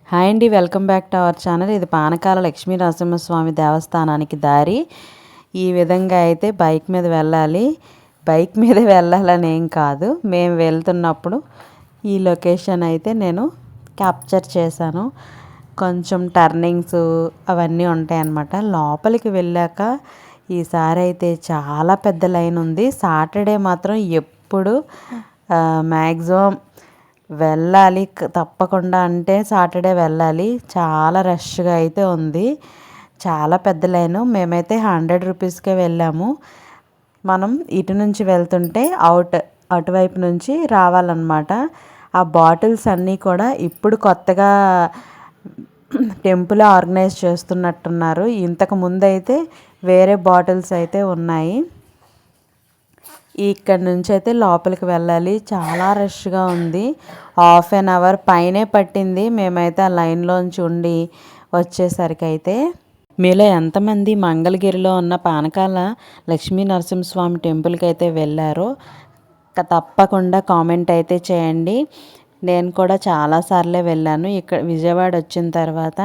Hi అండి, welcome back to our channel. ఇది పానకాల లక్ష్మీ నరసింహస్వామి దేవస్థానానికి దారి. ఈ విధంగా అయితే బైక్ మీద వెళ్ళాలి. బైక్ మీద వెళ్ళాలని ఏం కాదు, మేము వెళ్తున్నప్పుడు ఈ లొకేషన్ అయితే నేను క్యాప్చర్ చేశాను. కొంచెం టర్నింగ్స్ అవన్నీ ఉంటాయన్నమాట. లోపలికి వెళ్ళాక ఈసారి అయితే చాలా పెద్ద లైన్ ఉంది. సాటర్డే మాత్రం ఎప్పుడు మ్యాక్సిమం వెళ్ళాలి తప్పకుండా, అంటే సాటర్డే వెళ్ళాలి. చాలా రష్గా అయితే ఉంది, చాలా పెద్ద లైను. మేమైతే 100 రూపీస్కే వెళ్ళాము. మనం ఇటు నుంచి వెళ్తుంటే అటువైపు నుంచి రావాలన్నమాట. ఆ బాటిల్స్ అన్నీ కూడా ఇప్పుడు కొత్తగా టెంపుల్ ఆర్గనైజ్ చేస్తున్నట్టున్నారు. ఇంతకు ముందు అయితే వేరే బాటిల్స్ అయితే ఉన్నాయి. ఇక్కడ నుంచి అయితే లోపలికి వెళ్ళాలి. చాలా రష్గా ఉంది. హాఫ్ అన్ అవర్ పైనే పట్టింది మేమైతే ఆ లైన్లోంచి ఉండి వచ్చేసరికి. అయితే మీలో ఎంతమంది మంగళగిరిలో ఉన్న పానకాల లక్ష్మీ నరసింహస్వామి టెంపుల్కి అయితే వెళ్ళారో తప్పకుండా కామెంట్ అయితే చేయండి. నేను కూడా చాలాసార్లే వెళ్ళాను. ఇక్కడ విజయవాడ వచ్చిన తర్వాత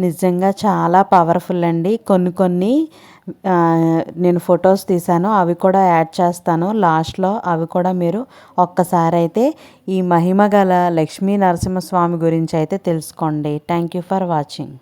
నిజంగా చాలా పవర్ఫుల్ అండి. కొన్ని నేను ఫొటోస్ తీశాను, అవి కూడా యాడ్ చేస్తాను లాస్ట్లో. అవి కూడా మీరు ఒక్కసారి అయితే ఈ మహిమ గల లక్ష్మీ నరసింహస్వామి గురించి అయితే తెలుసుకోండి. Thank you for watching.